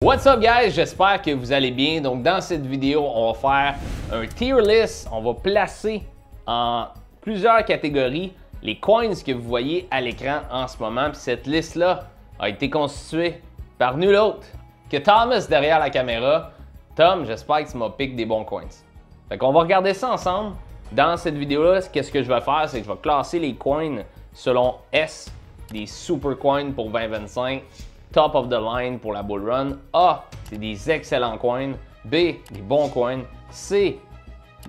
What's up guys, j'espère que vous allez bien. Donc dans cette vidéo, on va faire un tier list. On va placer en plusieurs catégories les coins que vous voyez à l'écran en ce moment. Puis cette liste-là a été constituée par nul autre que Thomas derrière la caméra. Tom, j'espère que tu m'as piqué des bons coins. Fait qu'on va regarder ça ensemble. Dans cette vidéo-là, qu'est-ce que je vais faire, c'est que je vais classer les coins selon S, des super coins pour 2025. Top of the line pour la bull run. A, c'est des excellents coins. B, des bons coins. C,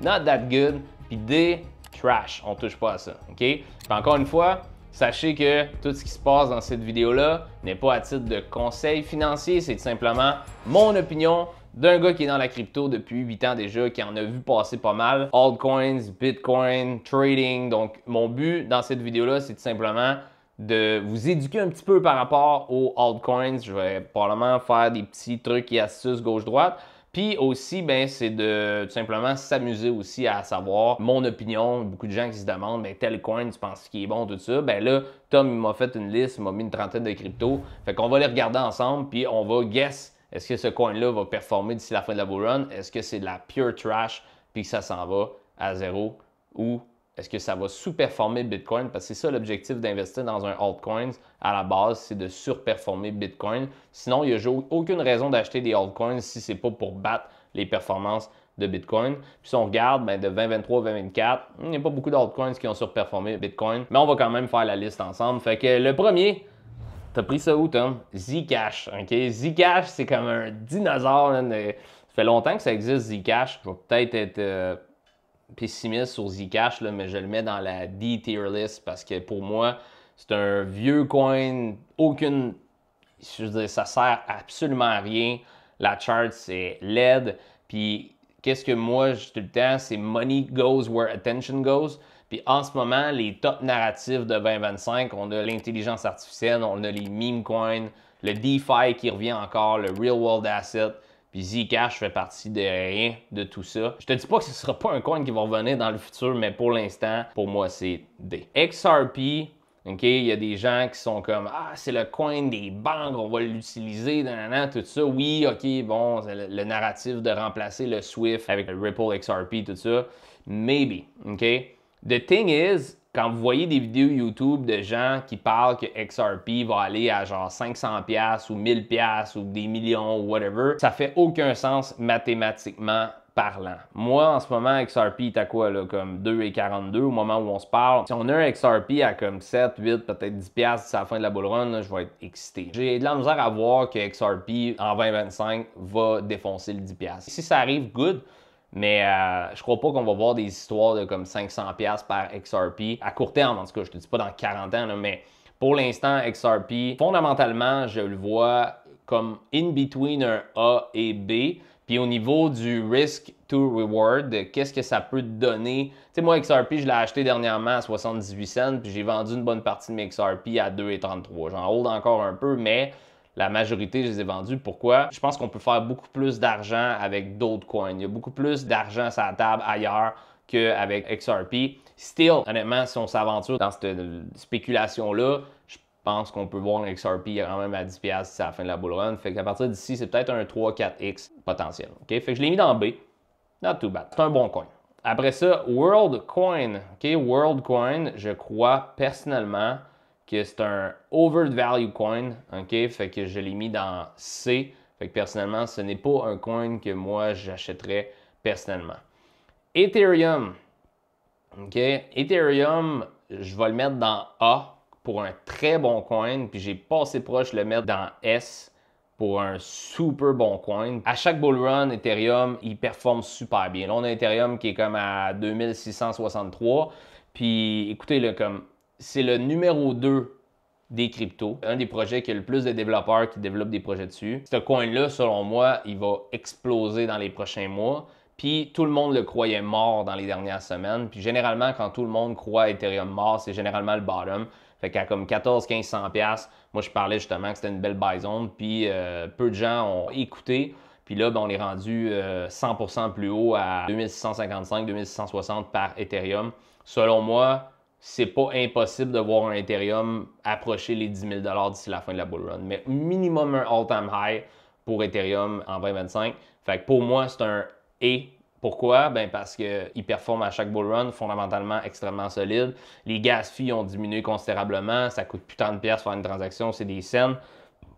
not that good. Puis D, trash. On touche pas à ça. OK? Puis encore une fois, sachez que tout ce qui se passe dans cette vidéo-là n'est pas à titre de conseil financier. C'est tout simplement mon opinion d'un gars qui est dans la crypto depuis 8 ans déjà, qui en a vu passer pas mal. Altcoins, Bitcoin, trading. Donc, mon but dans cette vidéo-là, c'est tout simplement de vous éduquer un petit peu par rapport aux altcoins. Je vais probablement faire des petits trucs et astuces gauche-droite. Puis aussi, ben, c'est de tout simplement s'amuser aussi à savoir mon opinion. Beaucoup de gens qui se demandent, ben, tel coin, tu penses qu'il est bon, tout ça. Ben là, Tom, il m'a fait une liste, il m'a mis une trentaine de cryptos. Fait qu'on va les regarder ensemble, puis on va guess, est-ce que ce coin-là va performer d'ici la fin de la bull run? Est-ce que c'est de la pure trash, puis que ça s'en va à zéro? Ou est-ce que ça va sous-performer Bitcoin? Parce que c'est ça l'objectif d'investir dans un altcoin à la base, c'est de surperformer Bitcoin. Sinon, il n'y a aucune raison d'acheter des altcoins si ce n'est pas pour battre les performances de Bitcoin. Puis si on regarde de 2023 à 2024, il n'y a pas beaucoup d'altcoins qui ont surperformé Bitcoin, mais on va quand même faire la liste ensemble. Fait que le premier, t'as pris ça où, Tom? Zcash. Okay? Zcash, c'est comme un dinosaure. Ça fait longtemps que ça existe, Zcash. Je vais peut-être être pessimiste sur Zcash, là, mais je le mets dans la D-tier list parce que pour moi, c'est un vieux coin, je veux dire, ça sert absolument à rien. La chart, c'est laide. Puis, qu'est-ce que moi, je dis tout le temps, c'est money goes where attention goes. Puis, en ce moment, les top narratifs de 2025, on a l'intelligence artificielle, on a les meme coins, le DeFi qui revient encore, le real world asset. Puis Zcash fait partie de rien de tout ça. Je te dis pas que ce sera pas un coin qui va revenir dans le futur, mais pour l'instant, pour moi, c'est D. XRP, OK, il y a des gens qui sont comme « Ah, c'est le coin des banques, on va l'utiliser, tout ça. » Oui, OK, bon, c'est le narratif de remplacer le Swift avec le Ripple XRP, tout ça. Maybe, OK? The thing is, quand vous voyez des vidéos YouTube de gens qui parlent que XRP va aller à genre 500$ ou 1000$ ou des millions ou whatever, ça fait aucun sens mathématiquement parlant. Moi, en ce moment, XRP est à quoi, là, comme 2,42 au moment où on se parle. Si on a un XRP à comme 7, 8, peut-être 10$ d'ici la fin de la bull run, là, je vais être excité. J'ai de la misère à voir que XRP en 2025 va défoncer le 10$. Si ça arrive, good. Mais je crois pas qu'on va voir des histoires de comme 500$ par XRP à court terme, en tout cas, je te dis pas dans 40 ans, là, mais pour l'instant, XRP, fondamentalement, je le vois comme in between un A et B. Puis au niveau du risk to reward, qu'est-ce que ça peut te donner? Tu sais, moi, XRP, je l'ai acheté dernièrement à 78 cents, puis j'ai vendu une bonne partie de mes XRP à 2,33. J'en hold encore un peu, mais la majorité, je les ai vendus. Pourquoi? Je pense qu'on peut faire beaucoup plus d'argent avec d'autres coins. Il y a beaucoup plus d'argent sur la table ailleurs qu'avec XRP. Still, honnêtement, si on s'aventure dans cette spéculation-là, je pense qu'on peut voir un XRP quand même à 10$ d'ici à la fin de la bull run. Fait qu'à partir d'ici, c'est peut-être un 3-4x potentiel. Okay? Fait que je l'ai mis dans B. Not too bad. C'est un bon coin. Après ça, WorldCoin. Okay? WorldCoin, je crois personnellement que c'est un overvalue coin, OK? Fait que je l'ai mis dans C. Fait que personnellement, ce n'est pas un coin que moi, j'achèterais personnellement. Ethereum, OK? Ethereum, je vais le mettre dans A pour un très bon coin, puis j'ai pas assez proche de le mettre dans S pour un super bon coin. À chaque bull run, Ethereum, il performe super bien. Là, on a Ethereum qui est comme à 2663. Puis, écoutez, là, comme c'est le numéro 2 des cryptos. Un des projets qui a le plus de développeurs qui développent des projets dessus. Ce coin-là, selon moi, il va exploser dans les prochains mois. Puis tout le monde le croyait mort dans les dernières semaines. Puis généralement, quand tout le monde croit Ethereum mort, c'est généralement le bottom. Fait qu'à comme 14-1500$, moi je parlais justement que c'était une belle buy zone. Puis peu de gens ont écouté. Puis là, ben, on est rendu 100% plus haut à 2655-2660$ par Ethereum. Selon moi, c'est pas impossible de voir un Ethereum approcher les 10 000$ d'ici la fin de la bull run. Mais minimum un all-time high pour Ethereum en 2025. Fait que pour moi, c'est un A. Pourquoi? Ben parce qu'il performe à chaque bull run, fondamentalement extrêmement solide. Les gas fees ont diminué considérablement. Ça coûte plus tant de pièces faire une transaction, c'est des cents.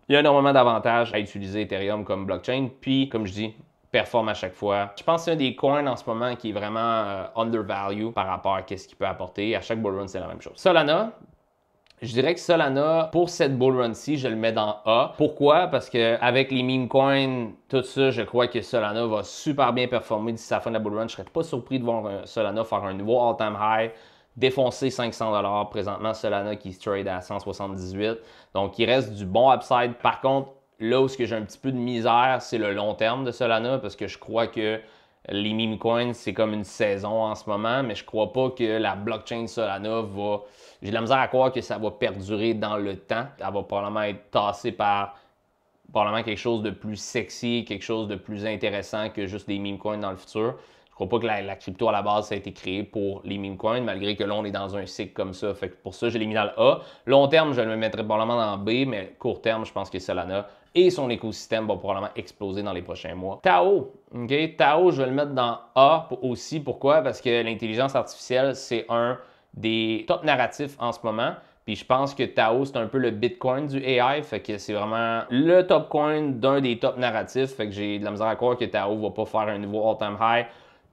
Il y a énormément d'avantages à utiliser Ethereum comme blockchain. Puis, comme je dis, performe à chaque fois. Je pense que c'est un des coins en ce moment qui est vraiment undervalue par rapport à ce qu'il peut apporter. À chaque bull run, c'est la même chose. Solana, je dirais que Solana, pour cette bull run-ci, je le mets dans A. Pourquoi? Parce qu'avec les meme coins, tout ça, je crois que Solana va super bien performer d'ici la fin de la bull run. Je ne serais pas surpris de voir Solana faire un nouveau all-time high, défoncer 500 $. Présentement, Solana qui se trade à 178. Donc, il reste du bon upside. Par contre, là où j'ai un petit peu de misère, c'est le long terme de Solana parce que je crois que les meme coins, c'est comme une saison en ce moment, mais je crois pas que la blockchain Solana va... J'ai de la misère à croire que ça va perdurer dans le temps. Elle va probablement être tassée par probablement quelque chose de plus sexy, quelque chose de plus intéressant que juste des meme coins dans le futur. Je crois pas que la crypto à la base, ça a été créé pour les meme coins, malgré que là, on est dans un cycle comme ça. Fait que pour ça, je l'ai mis dans le A. Long terme, je le mettrais probablement dans B, mais court terme, je pense que Solana et son écosystème va probablement exploser dans les prochains mois. Tao, OK? Tao, je vais le mettre dans A aussi. Pourquoi? Parce que l'intelligence artificielle, c'est un des top narratifs en ce moment. Puis je pense que Tao, c'est un peu le Bitcoin du AI. Fait que c'est vraiment le top coin d'un des top narratifs. Fait que j'ai de la misère à croire que Tao va pas faire un nouveau all-time high,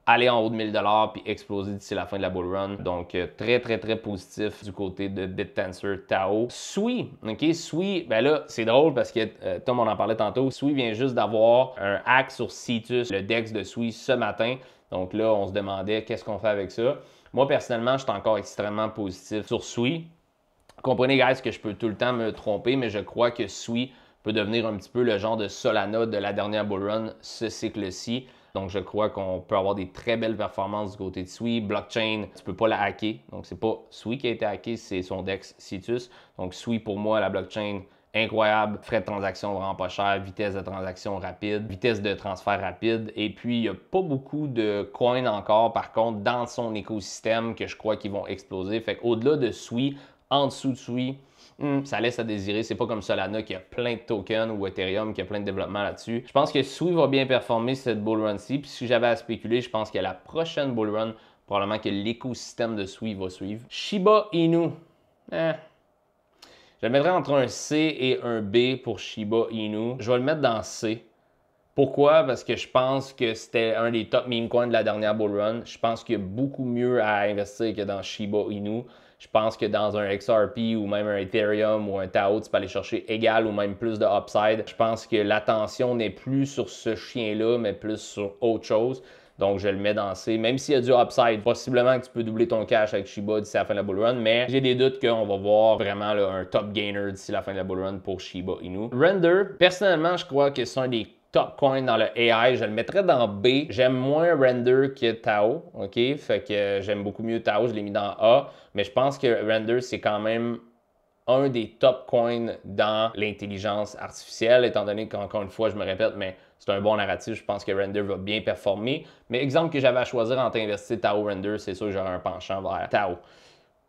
aller en haut de 1000 $ puis exploser d'ici la fin de la bull run. Donc, très, très, très positif du côté de BitTensor Tao. Sui, OK? Sui, ben là, c'est drôle parce que, Tom, on en parlait tantôt. Sui vient juste d'avoir un hack sur Cetus, le DEX de Sui, ce matin. Donc là, on se demandait qu'est-ce qu'on fait avec ça. Moi, personnellement, je suis encore extrêmement positif sur Sui. Comprenez, guys, que je peux tout le temps me tromper, mais je crois que Sui peut devenir un petit peu le genre de Solana de la dernière bull run, ce cycle-ci. Donc, je crois qu'on peut avoir des très belles performances du côté de Sui. Blockchain, tu ne peux pas la hacker. Donc, c'est pas Sui qui a été hacké, c'est son DEX Cetus. Donc, Sui, pour moi, la blockchain, incroyable. Frais de transaction vraiment pas cher, vitesse de transaction rapide, vitesse de transfert rapide. Et puis, il n'y a pas beaucoup de coins encore, par contre, dans son écosystème que je crois qu'ils vont exploser. Fait qu'au-delà de Sui, en dessous de Sui, ça laisse à désirer. C'est pas comme Solana qui a plein de tokens ou Ethereum qui a plein de développement là-dessus. Je pense que Sui va bien performer cette bull run-ci. Puis si j'avais à spéculer, je pense que la prochaine bull run, probablement que l'écosystème de Sui va suivre. Shiba Inu. Je le mettrais entre un C et un B pour Shiba Inu. Je vais le mettre dans C. Pourquoi? Parce que je pense que c'était un des top meme coins de la dernière bull run. Je pense qu'il y a beaucoup mieux à investir que dans Shiba Inu. Je pense que dans un XRP ou même un Ethereum ou un Tao, tu peux aller chercher égal ou même plus de upside. Je pense que l'attention n'est plus sur ce chien-là, mais plus sur autre chose. Donc, je le mets dans C. Même s'il y a du upside, possiblement que tu peux doubler ton cash avec Shiba d'ici la fin de la bull run, mais j'ai des doutes qu'on va voir vraiment là, un top gainer d'ici la fin de la bull run pour Shiba Inu. Render, personnellement, je crois que c'est un des top coin dans le AI, je le mettrais dans B. J'aime moins Render que Tao, OK? Fait que j'aime beaucoup mieux Tao, je l'ai mis dans A. Mais je pense que Render, c'est quand même un des top coins dans l'intelligence artificielle, étant donné qu'encore une fois, je me répète, mais c'est un bon narratif. Je pense que Render va bien performer. Mais exemple que j'avais à choisir entre investir Tao Render, c'est sûr que j'aurais un penchant vers Tao.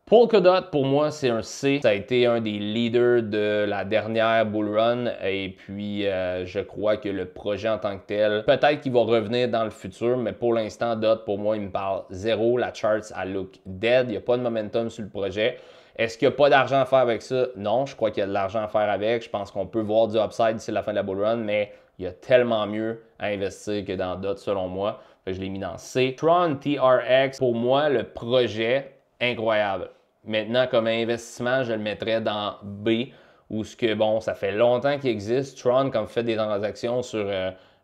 Polkadot, pour moi, c'est un C. Ça a été un des leaders de la dernière bull run et puis je crois que le projet en tant que tel, peut-être qu'il va revenir dans le futur, mais pour l'instant, DOT, pour moi, il me parle zéro. La charts, elle look dead. Il n'y a pas de momentum sur le projet. Est-ce qu'il n'y a pas d'argent à faire avec ça? Non, je crois qu'il y a de l'argent à faire avec. Je pense qu'on peut voir du upside d'ici la fin de la bull run, mais il y a tellement mieux à investir que dans DOT, selon moi. Fait que je l'ai mis dans C. Tron TRX, pour moi, le projet, incroyable. Maintenant, comme investissement, je le mettrais dans B, où ce que, bon, ça fait longtemps qu'il existe. Tron, comme vous faites des transactions sur,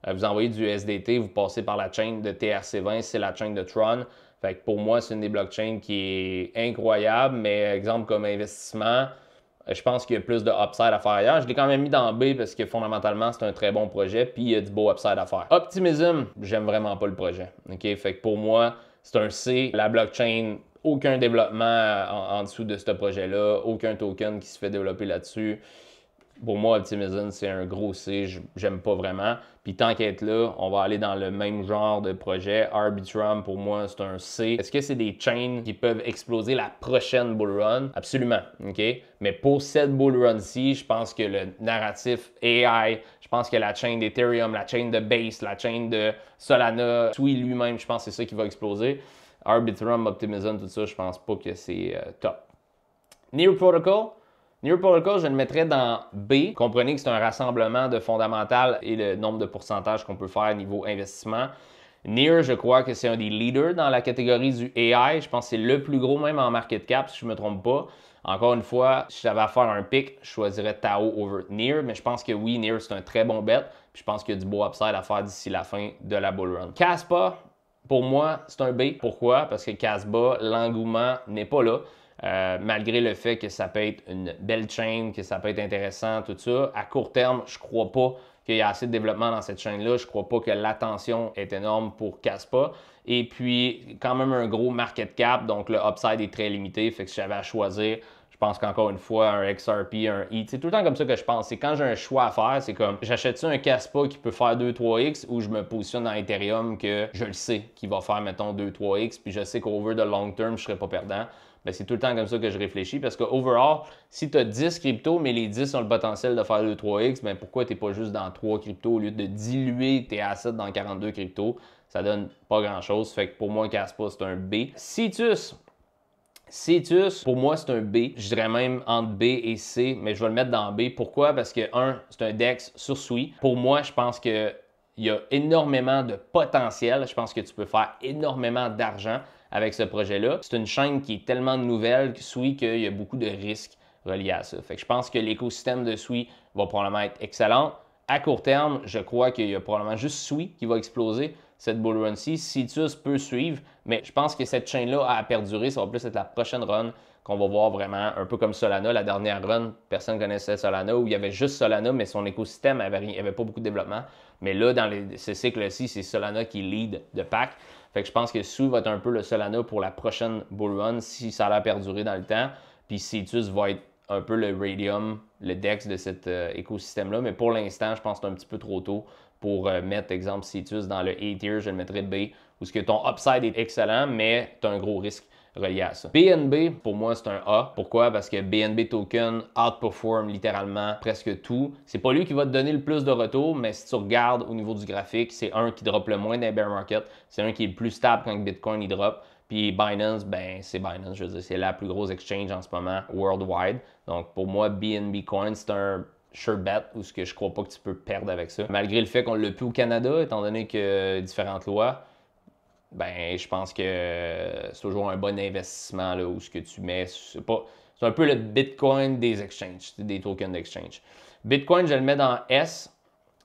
vous envoyez du SDT, vous passez par la chaîne de TRC20, c'est la chaîne de Tron. Fait que pour moi, c'est une des blockchains qui est incroyable, mais exemple comme investissement, je pense qu'il y a plus de upside à faire ailleurs. Je l'ai quand même mis dans B parce que fondamentalement, c'est un très bon projet, puis il y a du beau upside à faire. Optimism, j'aime vraiment pas le projet. OK? Fait que pour moi, c'est un C. La blockchain, aucun développement en dessous de ce projet-là, aucun token qui se fait développer là-dessus. Pour moi, Optimism, c'est un gros C, j'aime pas vraiment. Puis tant qu'être là, on va aller dans le même genre de projet. Arbitrum, pour moi, c'est un C. Est-ce que c'est des chains qui peuvent exploser la prochaine bull run? Absolument, OK? Mais pour cette bull run-ci, je pense que le narratif AI, je pense que la chaîne d'Ethereum, la chaîne de Base, la chaîne de Solana, Sui lui-même, je pense que c'est ça qui va exploser. Arbitrum, Optimism, tout ça, je pense pas que c'est top. Near Protocol, je le mettrais dans B. Comprenez que c'est un rassemblement de fondamental et le nombre de pourcentages qu'on peut faire niveau investissement. Near, je crois que c'est un des leaders dans la catégorie du AI. Je pense que c'est le plus gros même en market cap, si je ne me trompe pas. Encore une fois, si j'avais à faire un pick, je choisirais Tao over Near, mais je pense que oui, Near, c'est un très bon bet. Puis je pense qu'il y a du beau upside à faire d'ici la fin de la bull run. Caspa, pour moi, c'est un B. Pourquoi? Parce que Caspa, l'engouement n'est pas là. Malgré le fait que ça peut être une belle chaîne, que ça peut être intéressant, tout ça, à court terme, je crois pas qu'il y a assez de développement dans cette chaîne-là. Je crois pas que l'attention est énorme pour Caspa. Et puis, quand même un gros market cap, donc le upside est très limité. Fait que si j'avais à choisir, je pense qu'encore une fois, un XRP, un ETH, c'est tout le temps comme ça que je pense. C'est quand j'ai un choix à faire, c'est comme, j'achète-tu un Caspa qui peut faire 2-3x ou je me positionne dans Ethereum que je le sais qu'il va faire, mettons, 2-3x, puis je sais qu'over the long term, je ne serai pas perdant. Ben, c'est tout le temps comme ça que je réfléchis parce que overall, si tu as 10 cryptos, mais les 10 ont le potentiel de faire 2-3x, ben pourquoi tu n'es pas juste dans 3 cryptos au lieu de diluer tes assets dans 42 cryptos? Ça donne pas grand-chose. Fait que pour moi, Caspa, c'est un B. Cetus, pour moi, c'est un B. Je dirais même entre B et C, mais je vais le mettre dans B. Pourquoi? Parce que, c'est un DEX sur Sui. Pour moi, je pense qu'il y a énormément de potentiel. Je pense que tu peux faire énormément d'argent avec ce projet-là. C'est une chaîne qui est tellement nouvelle que Sui qu'il y a beaucoup de risques reliés à ça. Fait que je pense que l'écosystème de Sui va probablement être excellent. À court terme, je crois qu'il y a probablement juste Sui qui va exploser cette bull run-ci. Cetus peut suivre, mais je pense que cette chaîne-là a perduré. Ça va plus être la prochaine run qu'on va voir vraiment, un peu comme Solana. La dernière run, personne ne connaissait Solana, où il y avait juste Solana, mais son écosystème avait pas beaucoup de développement. Mais là, dans ce cycle-ci, c'est Solana qui lead de pack. Fait que je pense que Sui va être un peu le Solana pour la prochaine bull run si ça a perduré dans le temps. Puis Cetus va être un peu le Radium, le DEX de cet écosystème-là. Mais pour l'instant, je pense que c'est un petit peu trop tôt pour mettre, exemple, Cetus dans le A tier, je le mettrais B, où ce que ton upside est excellent, mais tu as un gros risque relié à ça. BNB, pour moi, c'est un A. Pourquoi? Parce que BNB Token outperform littéralement presque tout. C'est pas lui qui va te donner le plus de retour, mais si tu regardes au niveau du graphique, c'est un qui drop le moins dans les bear market. C'est un qui est le plus stable quand Bitcoin il drop. Puis Binance, ben c'est Binance, je veux dire, c'est la plus grosse exchange en ce moment worldwide. Donc pour moi, BNB Coin, c'est un sure bet ou ce que je crois pas que tu peux perdre avec ça. Malgré le fait qu'on l'a plus au Canada, étant donné que différentes lois, ben je pense que c'est toujours un bon investissement là, où ce que tu mets, c'est un peu le Bitcoin des exchanges, des tokens d'exchange. Bitcoin, je le mets dans S.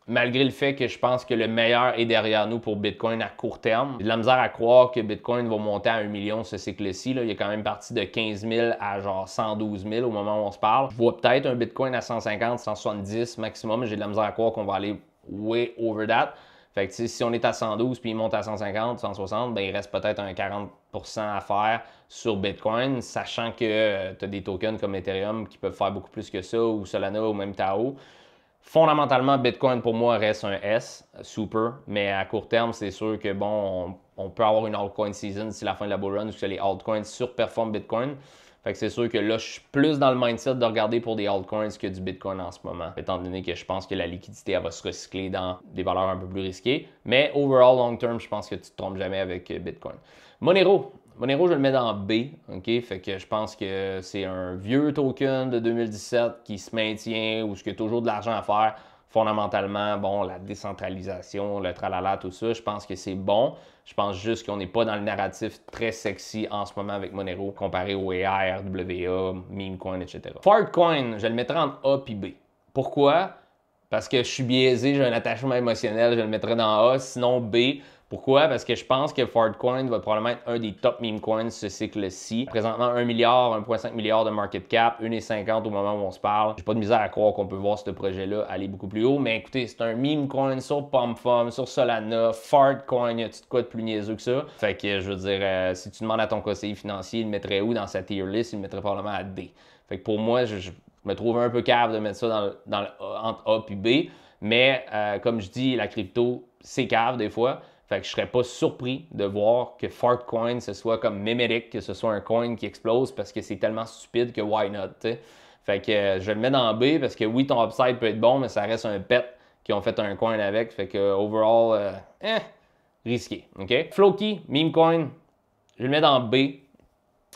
Malgré le fait que je pense que le meilleur est derrière nous pour Bitcoin à court terme. J'ai de la misère à croire que Bitcoin va monter à 1 million ce cycle-ci. Il est quand même parti de 15 000 à genre 112 000 au moment où on se parle. Je vois peut-être un Bitcoin à 150, 170 maximum. J'ai de la misère à croire qu'on va aller way over that. Fait que si on est à 112 puis il monte à 150, 160, ben il reste peut-être un 40% à faire sur Bitcoin, sachant que tu as des tokens comme Ethereum qui peuvent faire beaucoup plus que ça, ou Solana ou même Tao. Fondamentalement, Bitcoin pour moi reste un S, super, mais à court terme, c'est sûr que bon, on peut avoir une altcoin season d'ici la fin de la bull run où les altcoins surperforment Bitcoin. Fait que c'est sûr que là, je suis plus dans le mindset de regarder pour des altcoins que du Bitcoin en ce moment, étant donné que je pense que la liquidité, elle va se recycler dans des valeurs un peu plus risquées. Mais overall, long term, je pense que tu ne te trompes jamais avec Bitcoin. Monero, je le mets dans B, OK? Fait que je pense que c'est un vieux token de 2017 qui se maintient ou ce qui a toujours de l'argent à faire. Fondamentalement, bon, la décentralisation, le tralala, tout ça, je pense que c'est bon. Je pense juste qu'on n'est pas dans le narratif très sexy en ce moment avec Monero comparé au AI, RWA, Memecoin, etc. Fartcoin, je le mettrais en A puis B. Pourquoi? Parce que je suis biaisé, j'ai un attachement émotionnel, je le mettrais dans A, sinon B. Pourquoi? Parce que je pense que Fartcoin va probablement être un des top meme coins ce cycle-ci. Présentement, 1 milliard, 1,5 milliard de market cap, 1,50 au moment où on se parle. J'ai pas de misère à croire qu'on peut voir ce projet-là aller beaucoup plus haut, mais écoutez, c'est un meme coin sur PomFum, sur Solana, Fartcoin, y a-tu de quoi de plus niaiseux que ça? Fait que je veux dire, si tu demandes à ton conseiller financier, il le mettrait où dans sa tier list? Il le mettrait probablement à D. Fait que pour moi, Je me trouve un peu cave de mettre ça entre A puis B, mais comme je dis, la crypto, c'est cave des fois. Fait que je serais pas surpris de voir que Fartcoin, ce soit comme Memetic, que ce soit un coin qui explose parce que c'est tellement stupide que why not, t'sais. Fait que je le mets dans B parce que oui, ton upside peut être bon, mais ça reste un pet qui ont fait un coin avec. Fait que overall, risqué. OK? Floki, meme coin, je le mets dans B.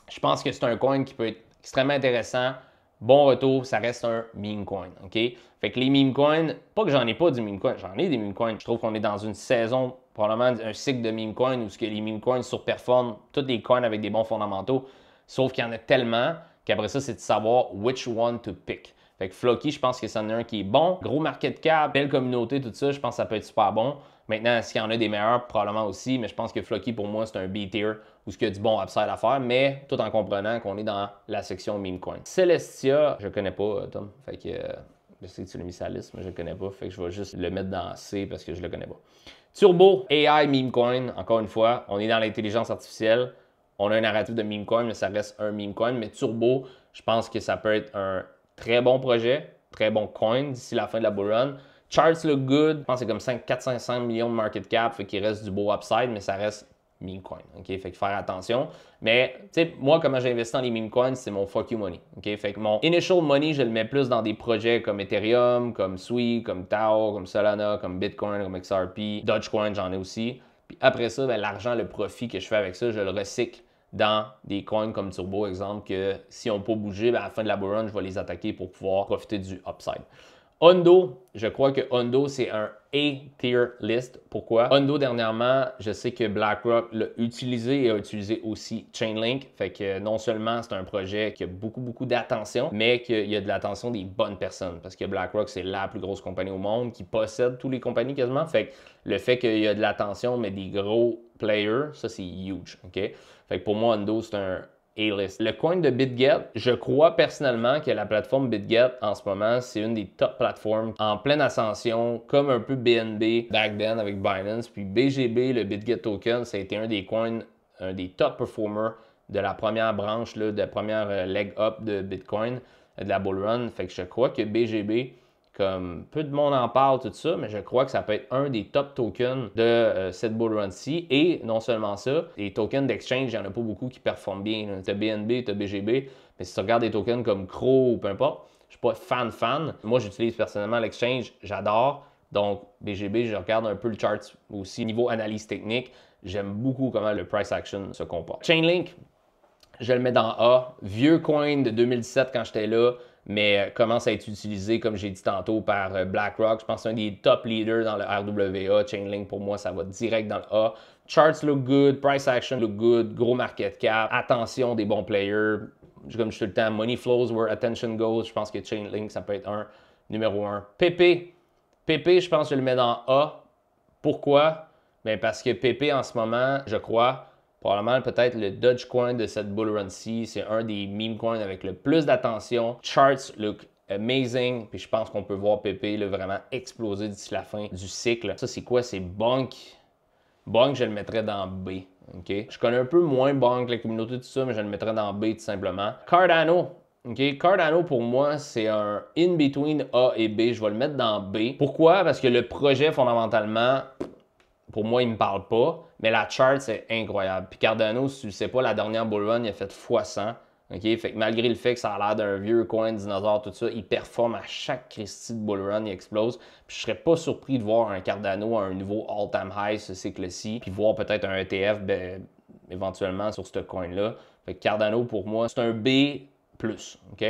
Je pense que c'est un coin qui peut être extrêmement intéressant. Bon retour, ça reste un meme coin. OK? Fait que les meme coins, pas que j'en ai pas du meme coin, j'en ai des meme coins. Je trouve qu'on est dans une saison, probablement un cycle de meme coins où les meme coins surperforment tous les coins avec des bons fondamentaux. Sauf qu'il y en a tellement qu'après ça, c'est de savoir which one to pick. Fait que Floki, je pense que c'en est un qui est bon. Gros market cap, belle communauté, tout ça, je pense que ça peut être super bon. Maintenant, s'il y en a des meilleurs, probablement aussi, mais je pense que Floki, pour moi, c'est un B-tier où il y a du bon upside à faire, mais tout en comprenant qu'on est dans la section meme coin. Celestia, je connais pas, Tom. Fait que je sais que tu l'as mis sa liste, mais je le connais pas. Fait que je vais juste le mettre dans C parce que je le connais pas. Turbo, AI meme coin, encore une fois, on est dans l'intelligence artificielle. On a un narratif de meme coin, mais ça reste un meme coin. Mais Turbo, je pense que ça peut être un très bon projet, très bon coin d'ici la fin de la bull run. Charts look good. Je pense que c'est comme 400-500 millions de market cap, fait qu'il reste du beau upside, mais ça reste meme coin. OK? Fait que faire attention. Mais, tu sais, moi, comment j'ai investi dans les meme coins, c'est mon fuck you money. OK? Fait que mon initial money, je le mets plus dans des projets comme Ethereum, comme Sui, comme Tao, comme Solana, comme Bitcoin, comme XRP. Dogecoin, j'en ai aussi. Puis après ça, ben, l'argent, le profit que je fais avec ça, je le recycle dans des coins comme Turbo, exemple, que si on peut pas bouger, ben, à la fin de la bull run, je vais les attaquer pour pouvoir profiter du upside. Hondo, je crois que Hondo, c'est un A-tier list. Pourquoi? Hondo, dernièrement, je sais que BlackRock l'a utilisé et a utilisé aussi Chainlink. Fait que non seulement c'est un projet qui a beaucoup d'attention, mais qu'il y a de l'attention des bonnes personnes. Parce que BlackRock, c'est la plus grosse compagnie au monde qui possède toutes les compagnies quasiment. Fait que le fait qu'il y a de l'attention, mais des gros players, ça, c'est huge. OK? Fait que pour moi, Hondo, c'est un A-list. Le coin de BitGet, je crois personnellement que la plateforme BitGet en ce moment, c'est une des top plateformes en pleine ascension, comme un peu BNB back then avec Binance. Puis BGB, le BitGet token, ça a été un des coins, un des top performers de la première branche, là, de la première leg up de Bitcoin, de la bull run. Fait que je crois que BGB, comme peu de monde en parle, tout ça, mais je crois que ça peut être un des top tokens de cette bull run-ci. Et non seulement ça, les tokens d'exchange, il n'y en a pas beaucoup qui performent bien. Tu as BNB, tu as BGB, mais si tu regardes des tokens comme Crow ou peu importe, je ne suis pas fan. Moi, j'utilise personnellement l'exchange, j'adore. Donc, BGB, je regarde un peu le chart aussi. Niveau analyse technique, j'aime beaucoup comment le price action se comporte. Chainlink, je le mets dans A. Vieux coin de 2017 quand j'étais là, mais commence à être utilisé, comme j'ai dit tantôt, par BlackRock. Je pense que c'est un des top leaders dans le RWA. Chainlink, pour moi, ça va direct dans le A. Charts look good, price action look good, gros market cap, attention des bons players. Comme je dis tout le temps, money flows where attention goes. Je pense que Chainlink, ça peut être un numéro 1. PP, je pense que je le mets dans A. Pourquoi? Bien parce que PP, en ce moment, je crois, probablement peut-être le Dogecoin de cette bull run-ci, c'est un des meme coins avec le plus d'attention. Charts look amazing, puis je pense qu'on peut voir PP là, vraiment exploser d'ici la fin du cycle. Ça, c'est quoi? C'est Bonk. Bonk, je le mettrais dans B. Okay? Je connais un peu moins Bonk, la communauté, tout ça, mais je le mettrais dans B tout simplement. Cardano. Okay? Cardano, pour moi, c'est un in-between A et B. Je vais le mettre dans B. Pourquoi? Parce que le projet, fondamentalement, pour moi, il ne me parle pas, mais la chart, c'est incroyable. Puis Cardano, si tu ne sais pas, la dernière bull run, il a fait x100. Okay? Fait que malgré le fait que ça a l'air d'un vieux coin de dinosaure, tout ça, il performe à chaque Christie de bull run, il explose. Puis je serais pas surpris de voir un Cardano à un nouveau all-time high ce cycle-ci, puis voir peut-être un ETF éventuellement sur ce coin-là. Fait que Cardano, pour moi, c'est un B+. OK?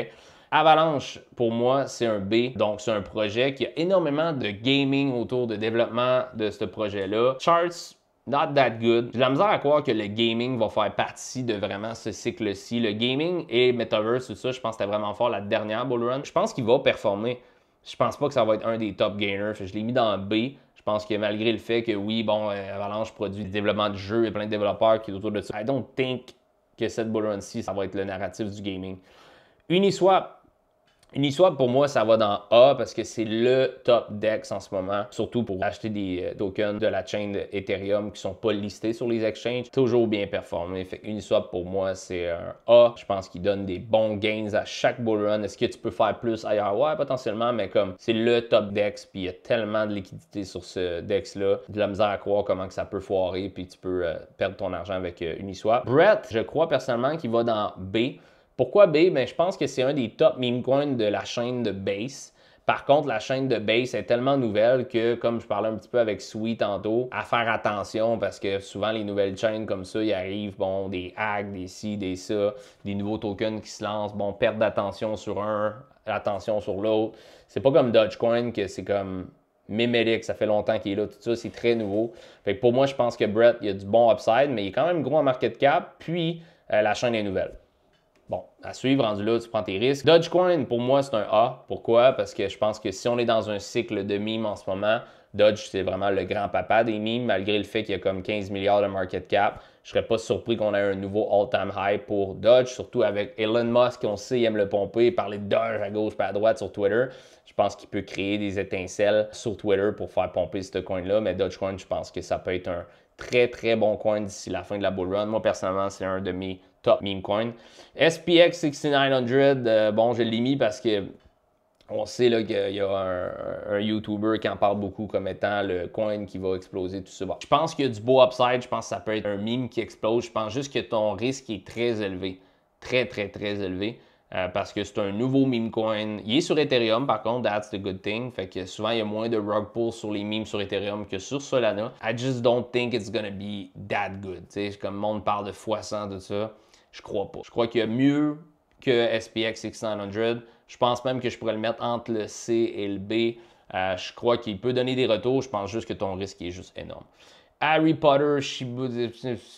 Avalanche, pour moi, c'est un B. Donc, c'est un projet qui a énormément de gaming autour de développement de ce projet-là. Charts, not that good. J'ai de la misère à croire que le gaming va faire partie de vraiment ce cycle-ci. Le gaming et Metaverse, tout ça, je pense que c'était vraiment fort la dernière bull run. Je pense qu'il va performer. Je pense pas que ça va être un des top gainers. Je l'ai mis dans B. Je pense que malgré le fait que oui, bon, Avalanche produit du développement de jeux et plein de développeurs qui sont autour de ça, I don't think que cette bull run-ci, ça va être le narratif du gaming. Uniswap, Uniswap, pour moi, ça va dans A parce que c'est le top DEX en ce moment, surtout pour acheter des tokens de la chaîne Ethereum qui ne sont pas listés sur les exchanges. Toujours bien performé. Fait que Uniswap, pour moi, c'est un A. Je pense qu'il donne des bons gains à chaque bull run. Est-ce que tu peux faire plus ailleurs? Ouais, potentiellement, mais comme c'est le top DEX, puis il y a tellement de liquidité sur ce DEX-là, de la misère à croire comment que ça peut foirer, puis tu peux perdre ton argent avec Uniswap. Brett, je crois personnellement qu'il va dans B. Pourquoi B? Ben, je pense que c'est un des top meme coins de la chaîne de Base. Par contre, la chaîne de Base est tellement nouvelle que, comme je parlais un petit peu avec Sweet tantôt, à faire attention parce que souvent les nouvelles chaînes comme ça, il arrive, bon, des hacks, des ci, des ça, des nouveaux tokens qui se lancent, bon, perte d'attention sur un, attention sur l'autre. C'est pas comme Dogecoin que c'est comme Memetic, ça fait longtemps qu'il est là, tout ça, c'est très nouveau. Fait que pour moi, je pense que Brett, il y a du bon upside, mais il est quand même gros en market cap, puis la chaîne est nouvelle. Bon, à suivre, rendu là, tu prends tes risques. Dogecoin, pour moi, c'est un A. Pourquoi? Parce que je pense que si on est dans un cycle de memes en ce moment, Doge, c'est vraiment le grand-papa des memes, malgré le fait qu'il y a comme 15 milliards de market cap. Je serais pas surpris qu'on ait un nouveau all-time high pour Doge, surtout avec Elon Musk, on sait, il aime le pomper, parler de Doge à gauche et à droite sur Twitter. Je pense qu'il peut créer des étincelles sur Twitter pour faire pomper ce coin-là, mais Dogecoin, je pense que ça peut être un très, très bon coin d'ici la fin de la bull run. Moi, personnellement, c'est un de mes top meme coins. SPX 6900, bon, je l'ai mis parce que on sait qu'il y a un YouTuber qui en parle beaucoup comme étant le coin qui va exploser, tout ça. Bon, je pense qu'il y a du beau upside. Je pense que ça peut être un meme qui explose. Je pense juste que ton risque est très élevé. Très, très, très élevé. Parce que c'est un nouveau meme coin. Il est sur Ethereum, par contre, that's the good thing. Fait que souvent, il y a moins de rug pull sur les memes sur Ethereum que sur Solana. I just don't think it's gonna be that good. T'sais, comme le monde parle de x100, de ça. Je crois pas. Je crois qu'il y a mieux que SPX 6900. Je pense même que je pourrais le mettre entre le C et le B. Je crois qu'il peut donner des retours. Je pense juste que ton risque est juste énorme. Harry Potter, Shibu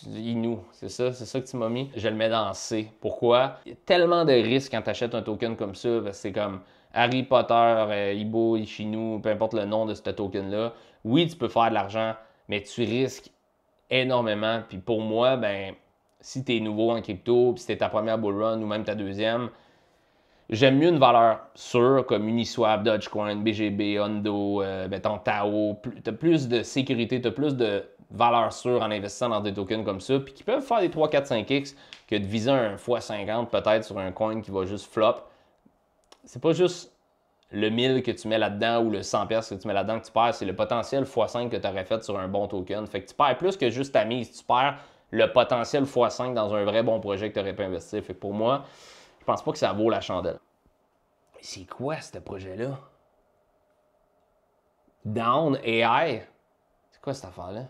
Inu, c'est ça que tu m'as mis. Je le mets dans C. Pourquoi? Il y a tellement de risques quand tu achètes un token comme ça. Parce que c'est comme Harry Potter, Ibo, Ishinu, peu importe le nom de ce token-là. Oui, tu peux faire de l'argent, mais tu risques énormément. Puis pour moi, ben, si tu es nouveau en crypto, puis si c'est ta première bull run ou même ta deuxième, j'aime mieux une valeur sûre comme Uniswap, Dogecoin, BGB, Hondo, mettons Tao. Tu as plus de sécurité, tu as plus de valeur sûre en investissant dans des tokens comme ça, puis qui peuvent faire des 3, 4, 5x que de viser un x50 peut-être sur un coin qui va juste flop. C'est pas juste le 1000 que tu mets là-dedans ou le 100$ que tu mets là-dedans que tu perds, c'est le potentiel x5 que tu aurais fait sur un bon token. Fait que tu perds plus que juste ta mise, tu perds le potentiel x5 dans un vrai bon projet que tu aurais pu investir. Fait que pour moi, je pense pas que ça vaut la chandelle. C'est quoi ce projet-là? Down AI? C'est quoi cette affaire-là?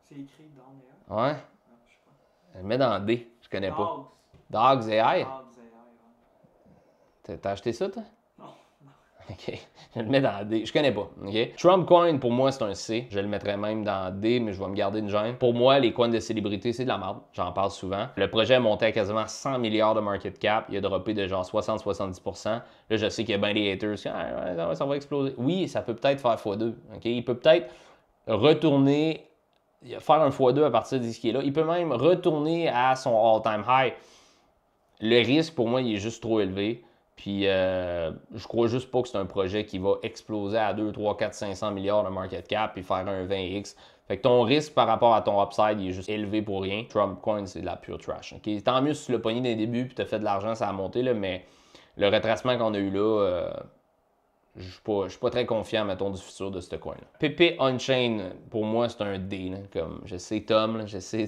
C'est écrit Down AI? Ouais? Non, je sais pas. Je le mets dans D, je connais pas. Dogs. Dogs AI? Dogs AI, ouais. T'as acheté ça, toi? Non. OK. Je le mets dans D. Je connais pas. OK. Trump Coin, pour moi, c'est un C. Je le mettrais même dans D, mais je vais me garder une gêne. Pour moi, les coins de célébrité, c'est de la merde. J'en parle souvent. Le projet est monté à quasiment 100 milliards de market cap. Il a droppé de genre 60-70%. Là, je sais qu'il y a bien des haters qui disent ça va exploser. Oui, ça peut peut-être faire x2. OK? Il peut peut-être retourner, faire un x2 à partir de ce qui est là. Il peut même retourner à son all-time high. Le risque, pour moi, il est juste trop élevé. Puis, je crois juste pas que c'est un projet qui va exploser à 2, 3, 4, 500 milliards de market cap et faire un 20x. Fait que ton risque par rapport à ton upside, il est juste élevé pour rien. Trump Coin, c'est de la pure trash. Okay? Tant mieux si tu l'as pogné dès le début et tu as fait de l'argent, ça a monté, là, mais le retracement qu'on a eu là, je suis pas très confiant, mettons, du futur de ce coin-là. PP Unchained, pour moi, c'est un D. Là, comme, je sais, Tom, là, je sais,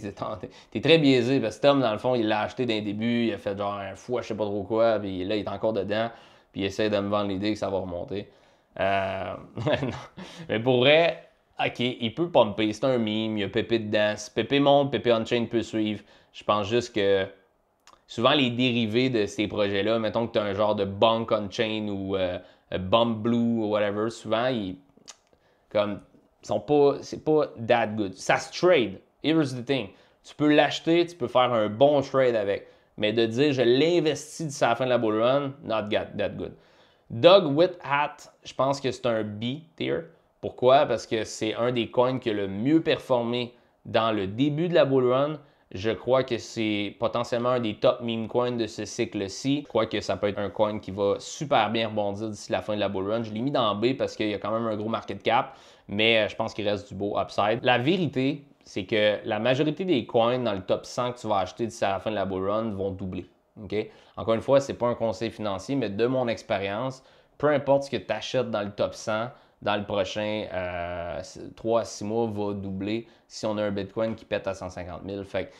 t'es très biaisé parce que Tom, dans le fond, il l'a acheté dès le début, il a fait genre un fois, je sais pas trop quoi, puis là, il est encore dedans, puis il essaie de me vendre l'idée que ça va remonter. Non. Mais pour vrai, OK, il peut pomper, c'est un meme, il y a PP dedans. Si PP monte, PP Unchained peut suivre. Je pense juste que souvent, les dérivés de ces projets-là, mettons que tu as un genre de Bonk Unchained ou Bump Blue ou whatever, souvent, c'est pas that good. Ça se trade. Here's the thing. Tu peux l'acheter, tu peux faire un bon trade avec. Mais de dire, je l'investis d'ici la fin de la bull run, not that good. Doug with Hat, je pense que c'est un B tier. Pourquoi? Parce que c'est un des coins qui a le mieux performé dans le début de la bull run. Je crois que c'est potentiellement un des top meme coins de ce cycle-ci. Je crois que ça peut être un coin qui va super bien rebondir d'ici la fin de la bull run. Je l'ai mis dans B parce qu'il y a quand même un gros market cap, mais je pense qu'il reste du beau upside. La vérité, c'est que la majorité des coins dans le top 100 que tu vas acheter d'ici la fin de la bull run vont doubler. Okay? Encore une fois, ce n'est pas un conseil financier, mais de mon expérience, peu importe ce que tu achètes dans le top 100, dans le prochain 3 à 6 mois, va doubler si on a un Bitcoin qui pète à 150 000. Fait que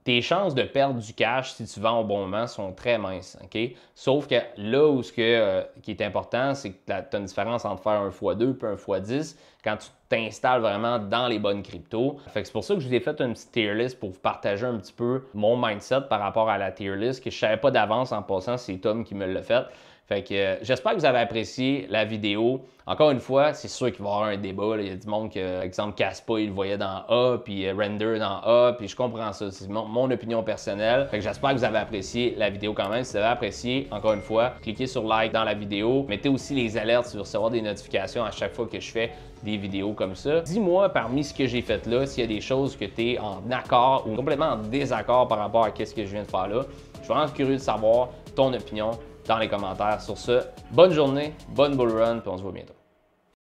tes chances de perdre du cash si tu vends au bon moment sont très minces. Okay? Sauf que là où qui est important, c'est que tu as une différence entre faire un x2 et un x10 quand tu t'installes vraiment dans les bonnes cryptos. Fait que c'est pour ça que je vous ai fait une petite tier list pour vous partager un petit peu mon mindset par rapport à la tier list que je ne savais pas d'avance en passant, c'est Tom qui me l'a fait. Fait que j'espère que vous avez apprécié la vidéo. Encore une fois, c'est sûr qu'il va y avoir un débat. Là. Il y a du monde qui, exemple, Caspa, il le voyait dans A, puis Render dans A, puis je comprends ça. C'est mon opinion personnelle. Fait que j'espère que vous avez apprécié la vidéo quand même. Si vous avez apprécié, encore une fois, cliquez sur like dans la vidéo. Mettez aussi les alertes si vous recevoir des notifications à chaque fois que je fais des vidéos comme ça. Dis-moi parmi ce que j'ai fait là, s'il y a des choses que tu es en accord ou complètement en désaccord par rapport à ce que je viens de faire là. Je suis vraiment curieux de savoir ton opinion dans les commentaires. Sur ce, bonne journée, bonne bull run, puis on se voit bientôt.